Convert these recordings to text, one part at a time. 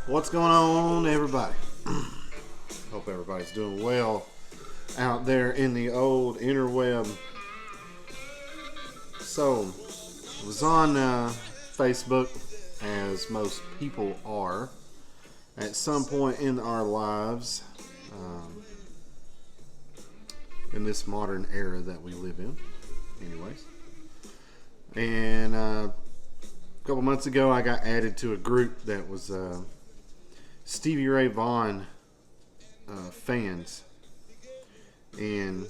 What's going on, everybody? Hope everybody's doing well out there in the old interweb. So, I was on Facebook, as most people are, at some point in our lives, in this modern era that we live in, anyways. And a couple months ago, I got added to a group that was Stevie Ray Vaughan fans. And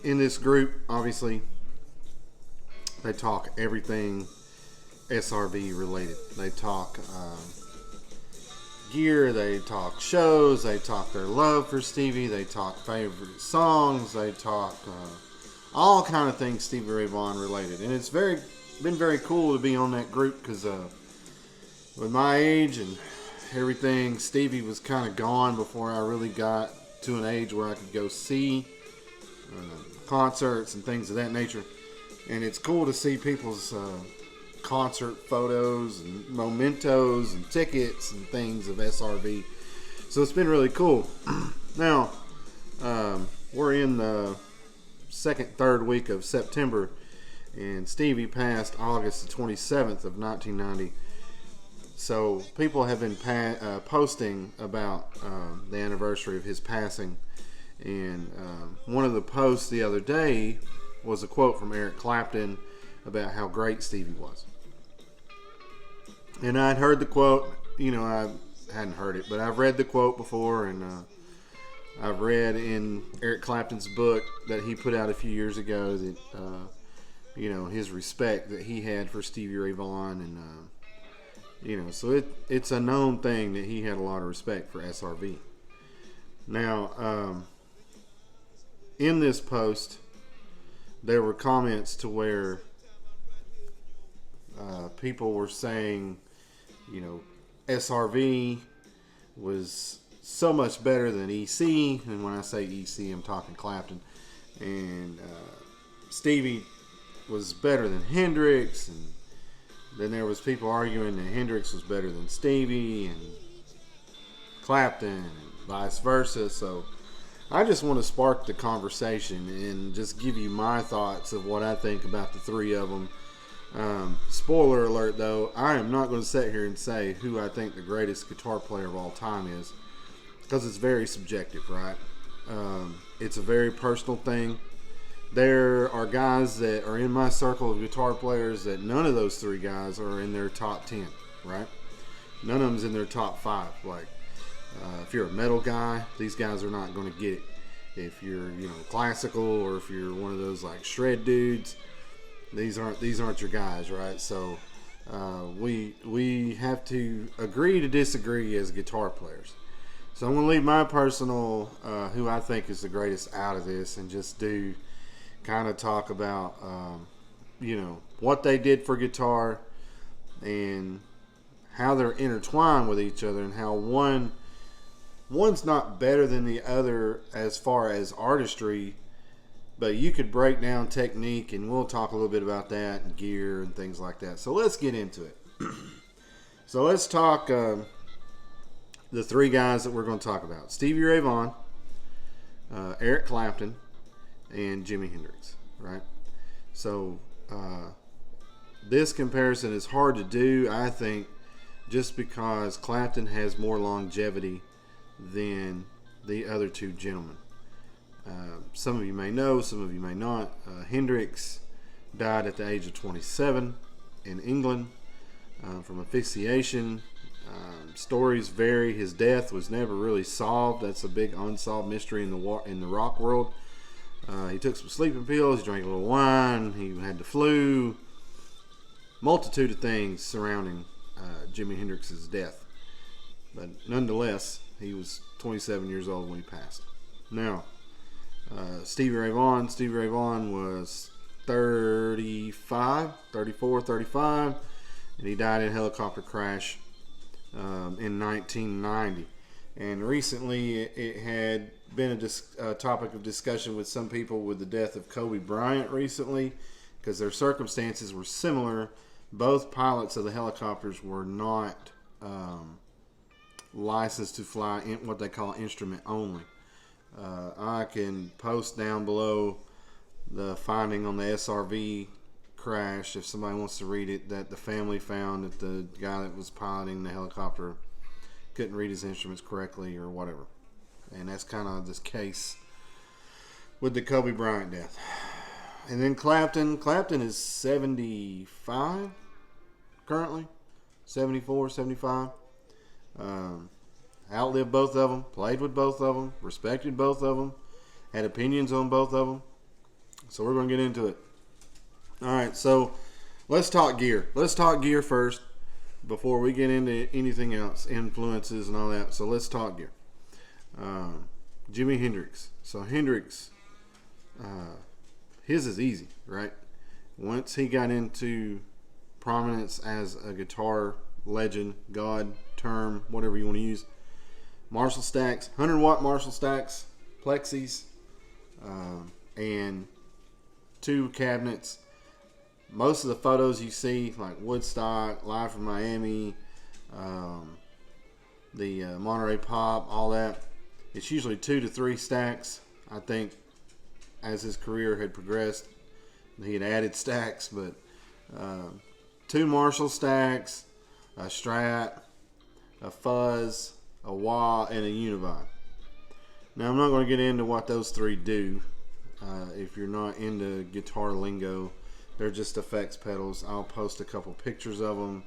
in this group, obviously, they talk everything SRV related. They talk gear, they talk shows, they talk their love for Stevie, they talk favorite songs, they talk all kind of things Stevie Ray Vaughan related. And it's been very cool to be on that group because with my age and everything, Stevie was kind of gone before I really got to an age where I could go see concerts and things of that nature. And it's cool to see people's concert photos and mementos and tickets and things of SRV. So it's been really cool. Now, we're in the third week of September, and Stevie passed August the 27th of 1990. So people have been posting about the anniversary of his passing. And one of the posts the other day was a quote from Eric Clapton about how great Stevie was. And I'd heard the quote, I hadn't heard it, but I've read the quote before, and I've read in Eric Clapton's book that he put out a few years ago that, his respect that he had for Stevie Ray Vaughan, and, so it's a known thing that he had a lot of respect for SRV. Now, in this post, there were comments to where people were saying, SRV was so much better than EC, and when I say EC, I'm talking Clapton, and Stevie was better than Hendrix, and then there was people arguing that Hendrix was better than Stevie and Clapton and vice versa. So I just want to spark the conversation and just give you my thoughts of what I think about the three of them. Spoiler alert, though, I am not going to sit here and say who I think the greatest guitar player of all time is, because it's very subjective, right? It's a very personal thing. There are guys that are in my circle of guitar players that none of those three guys are in their top 10, right? None of them's in their top 5. Like, if you're a metal guy, these guys are not going to get it. If you're, classical, or if you're one of those like shred dudes, these aren't your guys, right? So we have to agree to disagree as guitar players. So I'm going to leave my personal who I think is the greatest out of this, and just do kind of talk about what they did for guitar and how they're intertwined with each other, and how one's not better than the other as far as artistry, but you could break down technique, and we'll talk a little bit about that, and gear and things like that. So let's get into it. So let's talk the three guys that we're going to talk about: Stevie Ray Vaughan, Eric Clapton, and Jimi Hendrix, right? So this comparison is hard to do, I think, just because Clapton has more longevity than the other two gentlemen. Some of you may know, some of you may not. Hendrix died at the age of 27 in England from asphyxiation. Stories vary. His death was never really solved. That's a big unsolved mystery in the rock world. He took some sleeping pills. He drank a little wine. He had the flu. Multitude of things surrounding Jimi Hendrix's death. But nonetheless, he was 27 years old when he passed. Now, Stevie Ray Vaughan. Stevie Ray Vaughan was 35, 34, 35, and he died in a helicopter crash in 1990. And recently it had been a topic of discussion with some people with the death of Kobe Bryant recently, because their circumstances were similar. Both pilots of the helicopters were not licensed to fly in what they call instrument only. I can post down below the finding on the SRV crash if somebody wants to read it, that the family found that the guy that was piloting the helicopter couldn't read his instruments correctly or whatever. And that's kind of this case with the Kobe Bryant death. And then Clapton is 75 currently, 74, 75. Outlived both of them, played with both of them, respected both of them, had opinions on both of them. So we're going to get into it. All right, so let's talk gear. Let's talk gear first before we get into anything else, influences and all that. So let's talk gear. Jimi Hendrix. So Hendrix, his is easy, right? Once he got into prominence as a guitar legend, god, term, whatever you want to use, Marshall stacks, 100-watt Marshall stacks, plexis, and 2 cabinets. Most of the photos you see, like Woodstock, Live from Miami, the Monterey Pop, all that, it's usually 2 to 3 stacks. I think as his career had progressed, he had added stacks, but 2 Marshall stacks, a Strat, a Fuzz, a Wah, and a Univine. Now, I'm not going to get into what those 3 do. If you're not into guitar lingo, they're just effects pedals. I'll post a couple pictures of them,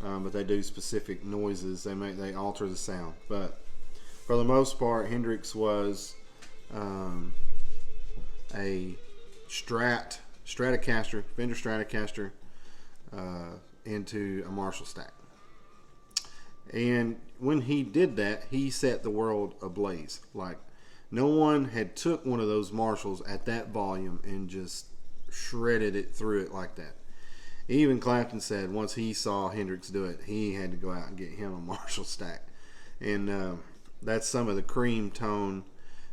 but they do specific noises. They alter the sound. But for the most part, Hendrix was a Stratocaster, Fender Stratocaster, into a Marshall stack. And when he did that, he set the world ablaze. Like, no one had took one of those Marshalls at that volume and just shredded it through it like that. Even Clapton said once he saw Hendrix do it, he had to go out and get him a Marshall stack. And that's some of the Cream tone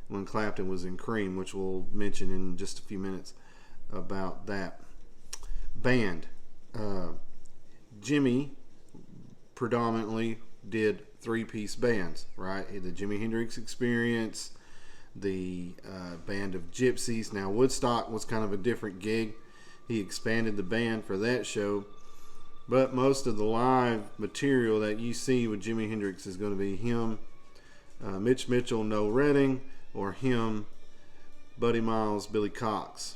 when Clapton was in Cream, which we'll mention in just a few minutes about that. Band. Jimmy predominantly did 3-piece bands, right? The Jimi Hendrix Experience, the Band of Gypsies. Now, Woodstock was kind of a different gig. He expanded the band for that show, but most of the live material that you see with Jimi Hendrix is going to be him, Mitch Mitchell, Noel Redding, or him, Buddy Miles, Billy Cox.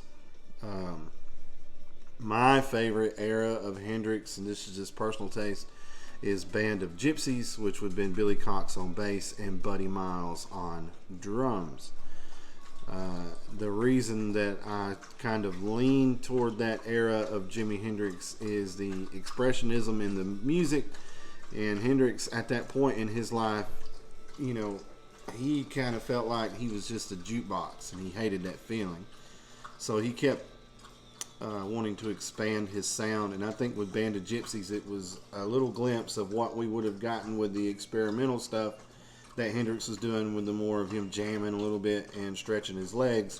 My favorite era of Hendrix, and this is just personal taste, is Band of Gypsies, which would have been Billy Cox on bass and Buddy Miles on drums. The reason that I kind of lean toward that era of Jimi Hendrix is the expressionism in the music. And Hendrix, at that point in his life, you know, he kind of felt like he was just a jukebox, and he hated that feeling. So he kept wanting to expand his sound, and I think with Band of Gypsies it was a little glimpse of what we would have gotten with the experimental stuff that Hendrix was doing, with the more of him jamming a little bit and stretching his legs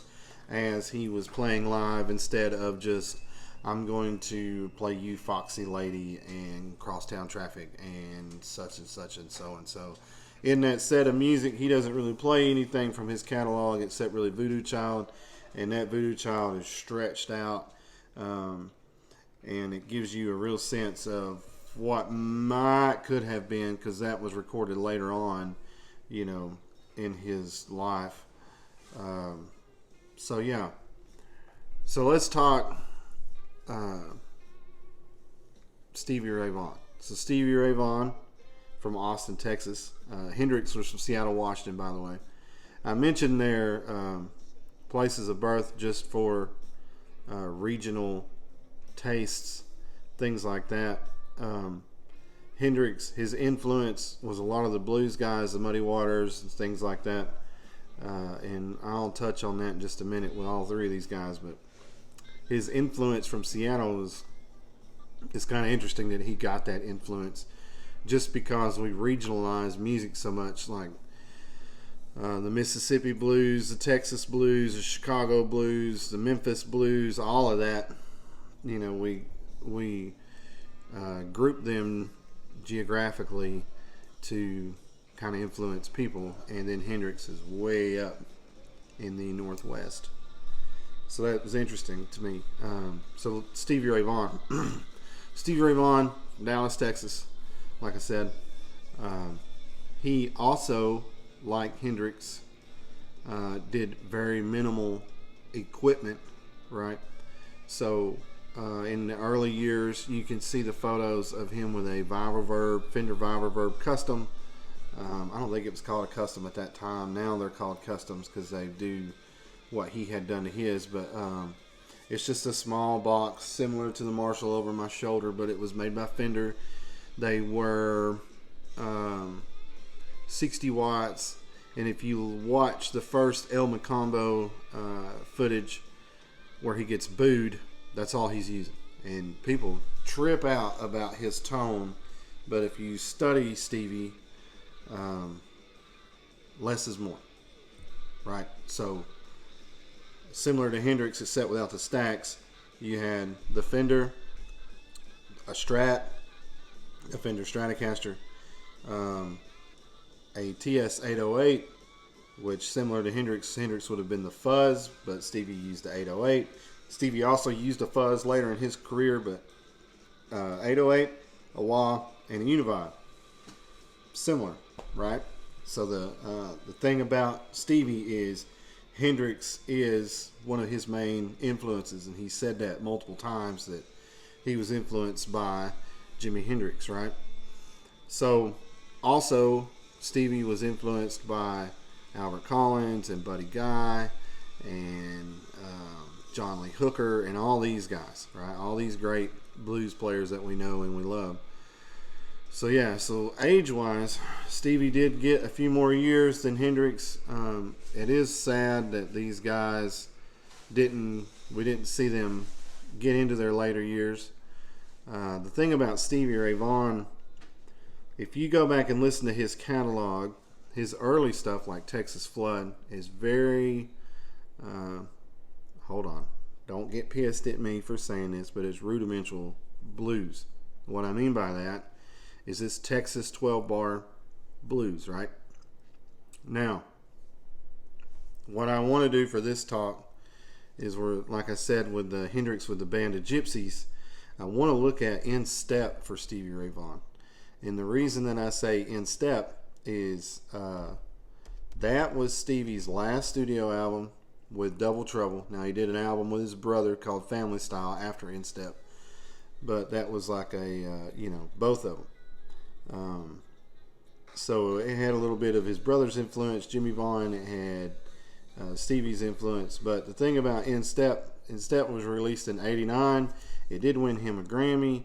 as he was playing live, instead of just, I'm going to play You Foxy Lady and Crosstown Traffic and such and such and so and so. In that set of music, he doesn't really play anything from his catalog except really Voodoo Child, and that Voodoo Child is stretched out. And it gives you a real sense of what might could have been, because that was recorded later on, you know, in his life. So yeah. So let's talk Stevie Ray Vaughan. So Stevie Ray Vaughan from Austin, Texas. Hendrix was from Seattle, Washington, by the way. I mentioned their places of birth just for regional tastes, things like that. Hendrix, his influence was a lot of the blues guys, the Muddy Waters, and things like that. and I'll touch on that in just a minute with all three of these guys. But his influence from Seattle is kind of interesting that he got that influence just because we regionalize music so much, like the Mississippi blues, the Texas blues, the Chicago blues, the Memphis blues, all of that. You know, we group them geographically to kind of influence people, and then Hendrix is way up in the Northwest. So that was interesting to me. So Stevie Ray Vaughan. Stevie Ray Vaughan, Dallas, Texas, like I said. He also, like Hendrix, did very minimal equipment, right? So in the early years, you can see the photos of him with a Fender Vibroverb Custom. I don't think it was called a Custom at that time. Now they're called Customs because they do what he had done to his, but it's just a small box similar to the Marshall over my shoulder, but it was made by Fender. They were 60 watts, and if you watch the first El Macombo footage where he gets booed, that's all he's using, and people trip out about his tone. But if you study Stevie, less is more, right? So similar to Hendrix, except without the stacks, you had the Fender, a Strat, a Fender Stratocaster, a TS-808, which similar to Hendrix would have been the Fuzz, but Stevie used the 808. Stevie also used a Fuzz later in his career, but 808, a wah, and a Univibe. Similar, right? So the thing about Stevie is Hendrix is one of his main influences, and he said that multiple times, that he was influenced by Jimi Hendrix, right? So also Stevie was influenced by Albert Collins and Buddy Guy and John Lee Hooker and all these guys, right? All these great blues players that we know and we love. So yeah, so age-wise, Stevie did get a few more years than Hendrix. It is sad that these guys we didn't see them get into their later years. The thing about Stevie Ray Vaughan, if you go back and listen to his catalog, his early stuff like Texas Flood is very, hold on, don't get pissed at me for saying this, but it's rudimental blues. What I mean by that is this Texas 12-bar blues, right? Now, what I want to do for this talk is, like I said, with the Hendrix with the Band of Gypsies, I want to look at In Step for Stevie Ray Vaughan. And the reason that I say In Step is that was Stevie's last studio album with Double Trouble. Now, he did an album with his brother called Family Style after In Step, but that was like a, both of them. So it had a little bit of his brother's influence, Jimmy Vaughn. It had Stevie's influence. But the thing about In Step was released in '89. It did win him a Grammy.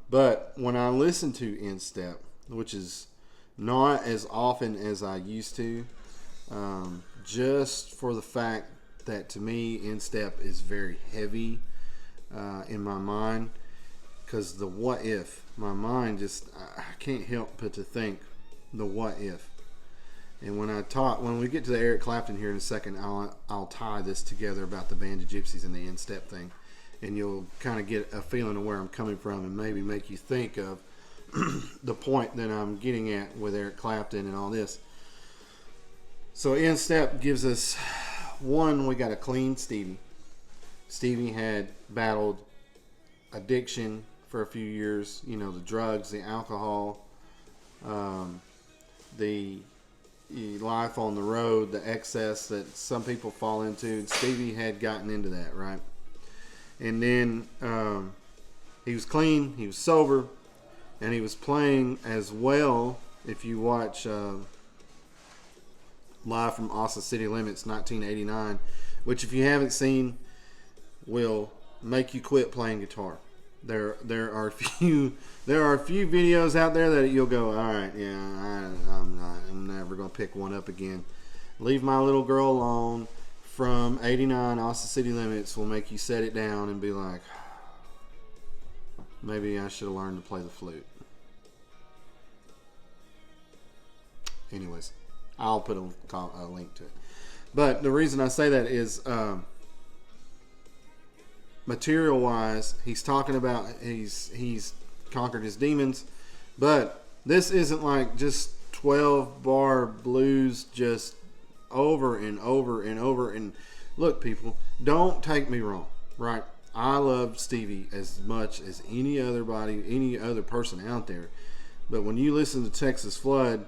But when I listen to In Step, which is not as often as I used to, just for the fact that to me In Step is very heavy in my mind, because the what if, my mind just, I can't help but to think the what if. And when we get to the Eric Clapton here in a second, I'll tie this together about the Band of Gypsies and the In Step thing, and you'll kind of get a feeling of where I'm coming from and maybe make you think of the point that I'm getting at with Eric Clapton and all this. So In Step gives us, one, we got a clean Stevie. Stevie had battled addiction for a few years, the drugs, the alcohol, the life on the road, the excess that some people fall into. Stevie had gotten into that, right? And then he was clean, he was sober, and he was playing as well. If you watch Live from Austin City Limits 1989, which if you haven't seen will make you quit playing guitar. There are a few videos out there that you'll go, all right, yeah, I'm never gonna pick one up again. Leave My Little Girl Alone from 89 Austin City Limits will make you set it down and be like, maybe I should have learned to play the flute. Anyways, I'll put a link to it. But the reason I say that is material-wise, he's talking about he's conquered his demons, but this isn't like just 12-bar blues just over and over and over. And look, people, don't take me wrong, right? I love Stevie as much as any other person out there. But when you listen to Texas Flood,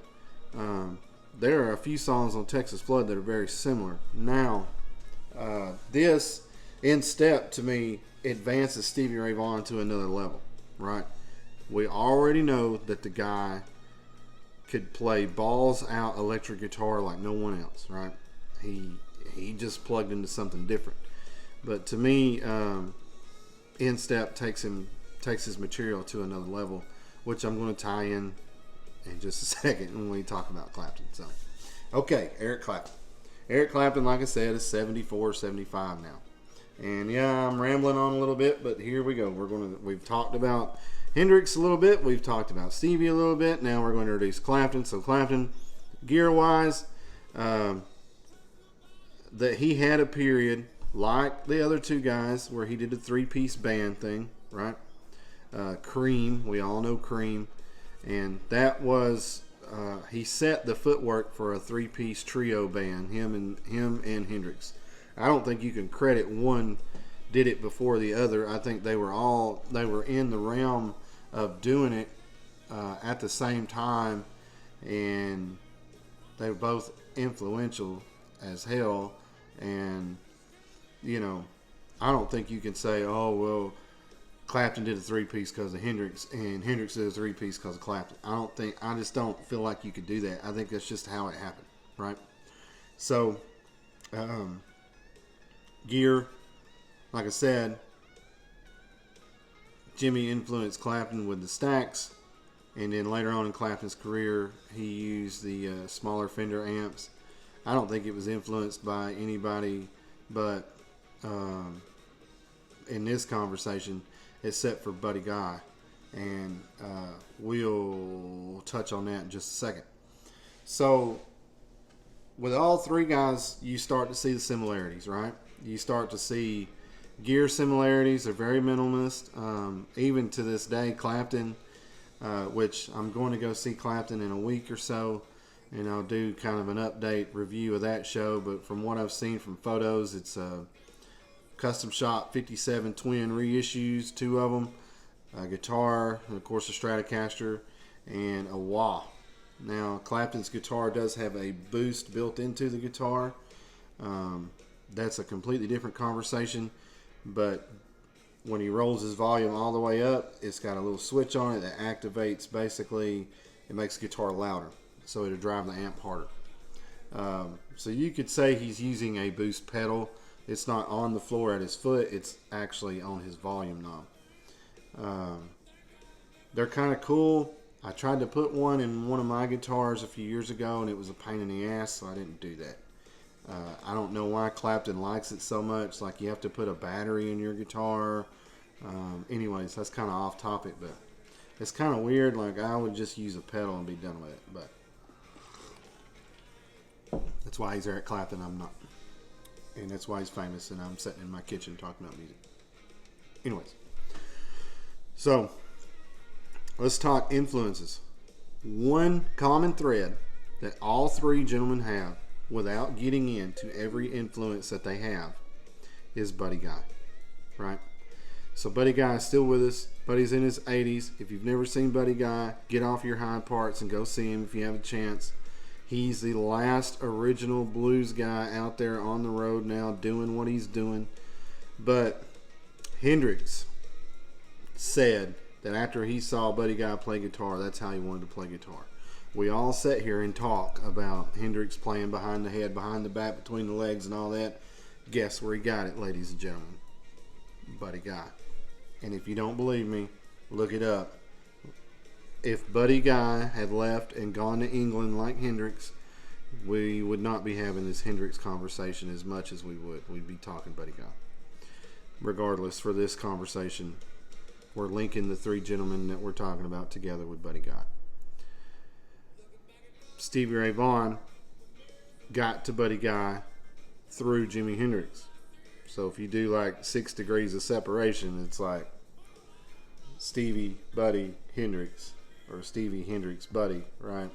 there are a few songs on Texas Flood that are very similar. Now, this In Step, to me, advances Stevie Ray Vaughan to another level, right? We already know that the guy could play balls out electric guitar like no one else, right? He just plugged into something different. But to me, In Step takes his material to another level, which I'm going to tie in just a second when we talk about Clapton. So, okay, Eric Clapton. Eric Clapton, like I said, is 74, 75 now. And yeah, I'm rambling on a little bit, but here we go. We've talked about Hendrix a little bit. We've talked about Stevie a little bit. Now we're going to introduce Clapton. So Clapton, gear-wise, that he had a period like the other two guys where he did a three-piece band thing, right? Cream, we all know Cream. And that was, he set the footwork for a three-piece trio band, him and Hendrix. I don't think you can credit one did it before the other. I think they were in the realm of doing it at the same time, and they were both influential as hell. And you know, I don't think you can say, oh well, Clapton did a three-piece because of Hendrix, and Hendrix did a three-piece because of Clapton. I just don't feel like you could do that. I think that's just how it happened, right? So, gear, like I said, Jimmy influenced Clapton with the stacks, and then later on in Clapton's career, he used the smaller Fender amps. I don't think it was influenced by anybody, but in this conversation, except for Buddy Guy, and we'll touch on that in just a second. So, with all three guys, you start to see the similarities, right? You start to see gear similarities. They're very minimalist. Even to this day, Clapton, which I'm going to go see Clapton in a week or so, and I'll do kind of an update review of that show. But from what I've seen from photos, it's a custom shop 57 twin reissues, two of them, a guitar, and of course a Stratocaster, and a wah. Now, Clapton's guitar does have a boost built into the guitar. That's a completely different conversation, but when he rolls his volume all the way up, it's got a little switch on it that activates, basically, it makes the guitar louder, so it'll drive the amp harder. So you could say he's using a boost pedal. It's not on the floor at his foot, it's actually on his volume knob. They're kind of cool. I tried to put one in one of my guitars a few years ago, and it was a pain in the ass, so I didn't do that. I don't know why Clapton likes it so much. Like, you have to put a battery in your guitar. Anyways, that's kind of off topic, but it's kind of weird. Like, I would just use a pedal and be done with it. But that's why he's Eric Clapton. I'm not. And that's why he's famous, and I'm sitting in my kitchen talking about music. Anyways. So, let's talk influences. One common thread that all three gentlemen have, without getting into every influence that they have, is Buddy Guy, right? So Buddy Guy is still with us. Buddy's in his 80s. If you've never seen Buddy Guy, get off your hind parts and go see him if you have a chance. He's the last original blues guy out there on the road now doing what he's doing. But Hendrix said that after he saw Buddy Guy play guitar, that's how he wanted to play guitar. We all sit here and talk about Hendrix playing behind the head, behind the back, between the legs and all that. Guess where he got it, ladies and gentlemen? Buddy Guy. And if you don't believe me, look it up. If Buddy Guy had left and gone to England like Hendrix, we would not be having this Hendrix conversation as much as we would. We'd be talking Buddy Guy. Regardless, for this conversation, we're linking the three gentlemen that we're talking about together with Buddy Guy. Stevie Ray Vaughan got to Buddy Guy through Jimi Hendrix. So if you do like 6 degrees of separation, it's like Stevie, Buddy, Hendrix, or Stevie, Hendrix, Buddy, right?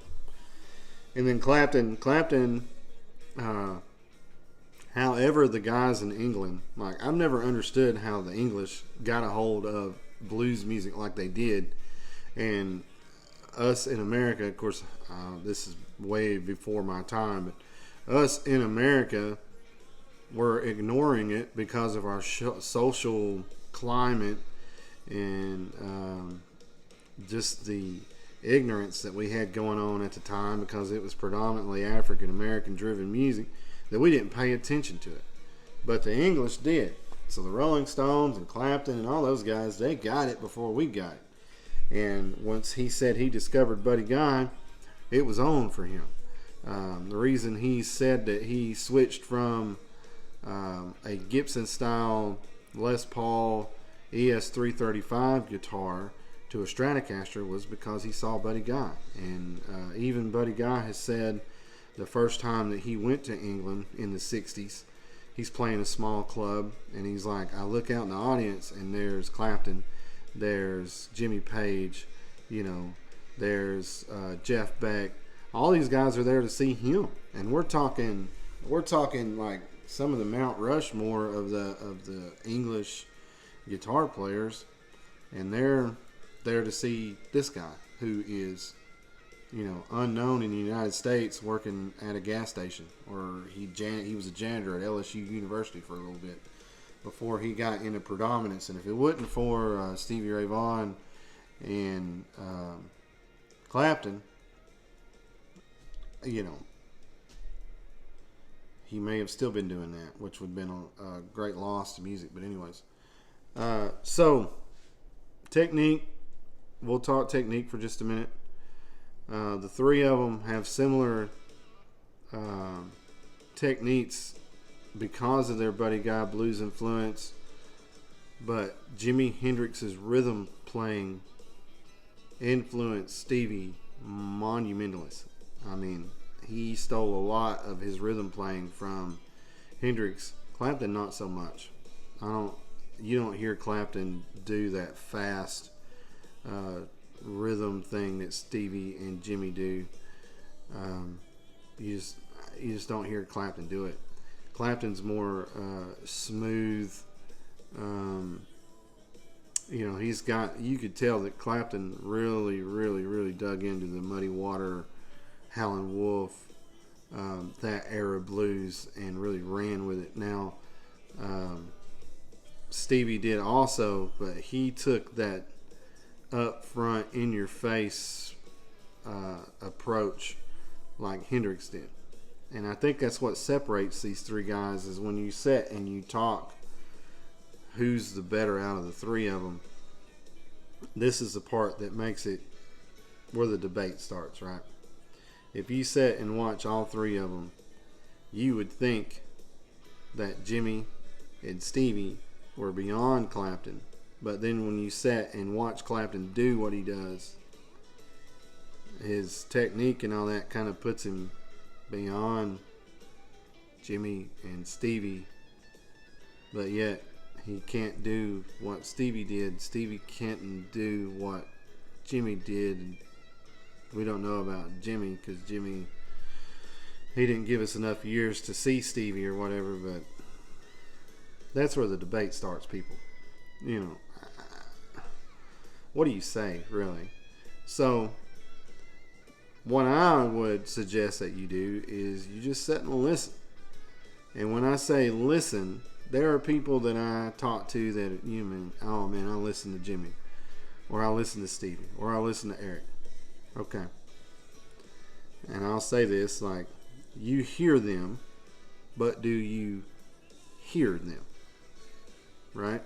And then Clapton, however, the guys in England, like, I've never understood how the English got a hold of blues music like they did. And us in America, of course, this is way before my time, but us in America were ignoring it because of our social climate and just the ignorance that we had going on at the time, because it was predominantly African American driven music, that we didn't pay attention to it. But the English did. So the Rolling Stones and Clapton and all those guys, they got it before we got it. And once he said he discovered Buddy Guy, it was on for him. The reason he said that he switched from a Gibson style Les Paul ES335 guitar to a Stratocaster was because he saw Buddy Guy. And even Buddy Guy has said the first time that he went to England in the 60s, he's playing a small club, and he's like, I look out in the audience, and there's Clapton, there's Jimmy Page, there's Jeff Beck. All these guys are there to see him, and we're talking like some of the Mount Rushmore of the English guitar players, and they're there to see this guy who is, unknown in the United States, working at a gas station, or he was a janitor at LSU University for a little bit before he got into predominance. And if it wasn't for Stevie Ray Vaughan and Clapton, he may have still been doing that, which would have been a great loss to music. But anyways, so technique, we'll talk technique for just a minute. The three of them have similar techniques because of their Buddy Guy blues influence, but Jimi Hendrix's rhythm playing influenced Stevie monumentally. I mean, he stole a lot of his rhythm playing from Hendrix. Clapton, not so much. You don't hear Clapton do that fast rhythm thing that Stevie and Jimmy do. You just don't hear Clapton do it. Clapton's more smooth. You could tell that Clapton really, really, really dug into the Muddy Water, Howlin' Wolf, that era blues, and really ran with it. Now, Stevie did also, but he took that up front, in your face approach like Hendrix did. And I think that's what separates these three guys, is when you sit and you talk who's the better out of the three of them. This is the part that makes it where the debate starts, right? If you sit and watch all three of them, you would think that Jimmy and Stevie were beyond Clapton. But then when you sit and watch Clapton do what he does, his technique and all that kind of puts him beyond Jimmy and Stevie. But yet, he can't do what Stevie did. Stevie can't do what Jimmy did. We don't know about Jimmy because Jimmy, he didn't give us enough years to see Stevie or whatever. But that's where the debate starts, people. What do you say, really? So, what I would suggest that you do is you just sit and listen. And when I say listen, there are people that I talk to that, I listen to Jimmy, or I listen to Stevie, or I listen to Eric. Okay. And I'll say this, like, you hear them, but do you hear them? Right?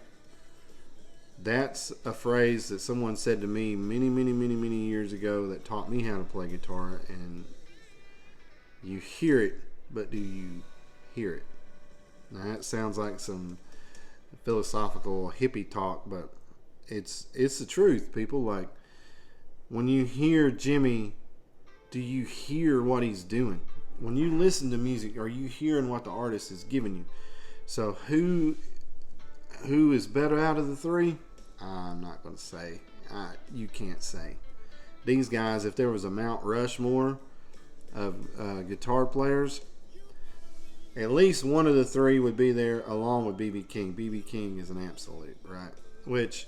That's a phrase that someone said to me many, many, many, many years ago that taught me how to play guitar. And You hear it, but do you hear it? Now that sounds like some philosophical hippie talk, but it's the truth, people. Like, when you hear Jimmy, do you hear what he's doing? When you listen to music, are you hearing what the artist is giving you? So who is better out of the three? I'm not going to say. You can't say. These guys, if there was a Mount Rushmore of guitar players, at least one of the three would be there along with B.B. King. B.B. King is an absolute, right? Which,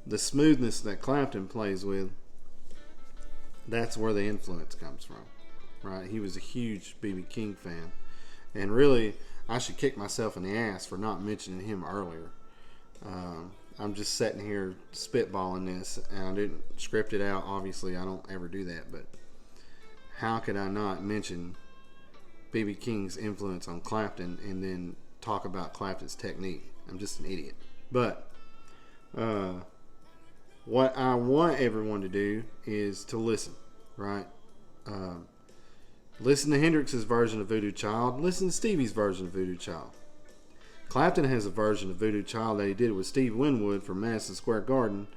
the smoothness that Clapton plays with, that's where the influence comes from, right? He was a huge B.B. King fan. And really, I should kick myself in the ass for not mentioning him earlier. I'm just sitting here spitballing this, and I didn't script it out. Obviously, I don't ever do that, but how could I not mention B.B. King's influence on Clapton and then talk about Clapton's technique? I'm just an idiot. But what I want everyone to do is to listen, right? Listen to Hendrix's version of Voodoo Child. Listen to Stevie's version of Voodoo Child. Clapton has a version of Voodoo Child that he did with Steve Winwood from Madison Square Garden.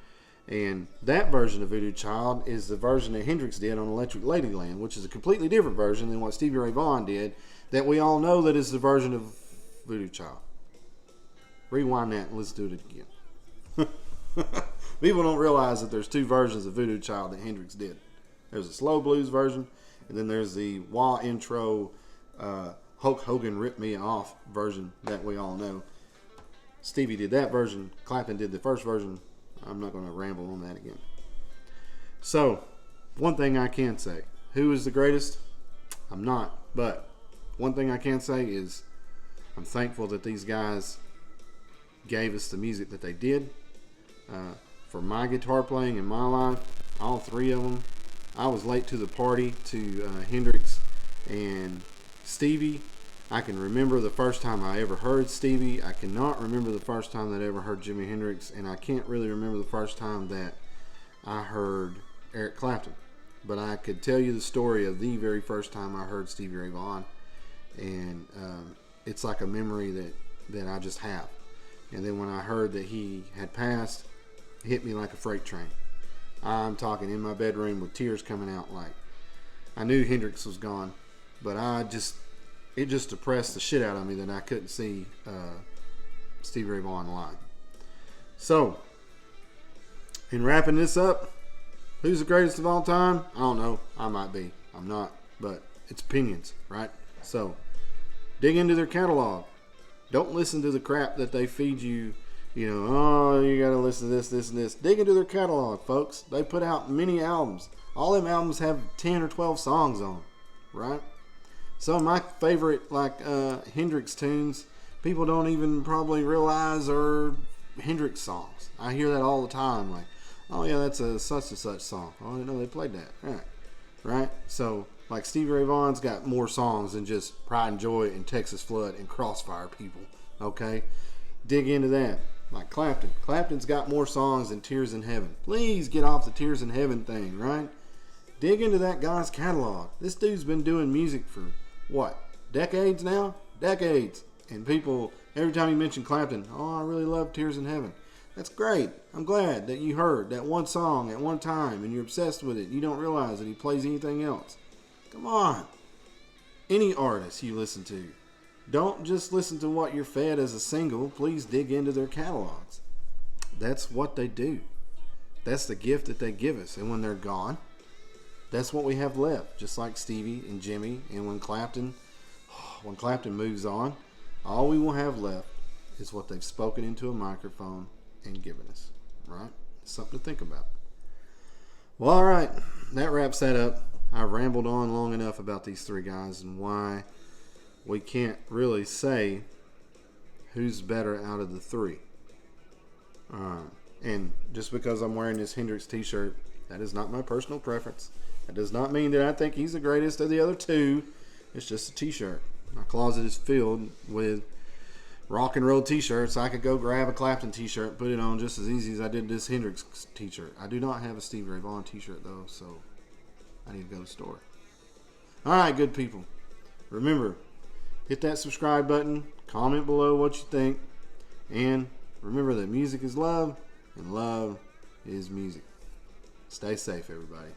And that version of Voodoo Child is the version that Hendrix did on Electric Ladyland, which is a completely different version than what Stevie Ray Vaughan did, that we all know that is the version of Voodoo Child. Rewind that and let's do it again. People don't realize that there's two versions of Voodoo Child that Hendrix did. There's a slow blues version, and then there's the wah intro Hulk Hogan Rip Me Off version that we all know. Stevie did that version. Clapton did the first version. I'm not going to ramble on that again. So, one thing I can say. Who is the greatest? I'm not. But one thing I can say is I'm thankful that these guys gave us the music that they did. For my guitar playing in my life, all three of them, I was late to the party to Hendrix and Stevie. I can remember the first time I ever heard Stevie. I cannot remember the first time that I ever heard Jimi Hendrix, and I can't really remember the first time that I heard Eric Clapton. But I could tell you the story of the very first time I heard Stevie Ray Vaughan, and it's like a memory that I just have. And then when I heard that he had passed, it hit me like a freight train. I'm talking in my bedroom with tears coming out. Like, I knew Hendrix was gone, but it just depressed the shit out of me that I couldn't see Stevie Ray Vaughan live. So, in wrapping this up, who's the greatest of all time? I don't know. I might be. I'm not. But it's opinions, right? So, dig into their catalog. Don't listen to the crap that they feed you. You know, oh, you got to listen to this, this, and this. Dig into their catalog, folks. They put out many albums. All them albums have 10 or 12 songs on them, right? Some of my favorite, like, Hendrix tunes, people don't even probably realize are Hendrix songs. I hear that all the time. Like, oh, yeah, that's a such and such song. Oh, I didn't know they played that. Right? So, like, Stevie Ray Vaughan's got more songs than just Pride and Joy and Texas Flood and Crossfire, people. Okay? Dig into that. Like Clapton. Clapton's got more songs than Tears in Heaven. Please get off the Tears in Heaven thing, right? Dig into that guy's catalog. This dude's been doing music for, what, decades now? Decades. And people, every time you mention Clapton, oh, I really love Tears in Heaven. That's great. I'm glad that you heard that one song at one time and you're obsessed with it. You don't realize that he plays anything else. Come on. Any artist you listen to, don't just listen to what you're fed as a single. Please dig into their catalogs. That's what they do. That's the gift that they give us. And when they're gone, that's what we have left. Just like Stevie and Jimmy. And when Clapton moves on, all we will have left is what they've spoken into a microphone and given us. Right? Something to think about. Well, all right. That wraps that up. I rambled on long enough about these three guys and why we can't really say who's better out of the three. And just because I'm wearing this Hendrix t-shirt, that is not my personal preference. That does not mean that I think he's the greatest of the other two. It's just a t-shirt. My closet is filled with rock and roll t-shirts. I could go grab a Clapton t-shirt and put it on just as easy as I did this Hendrix t-shirt. I do not have a Stevie Ray Vaughan t-shirt though, so I need to go to the store. All right, good people. remember, hit that subscribe button, comment below what you think, and remember that music is love and love is music. Stay safe, everybody.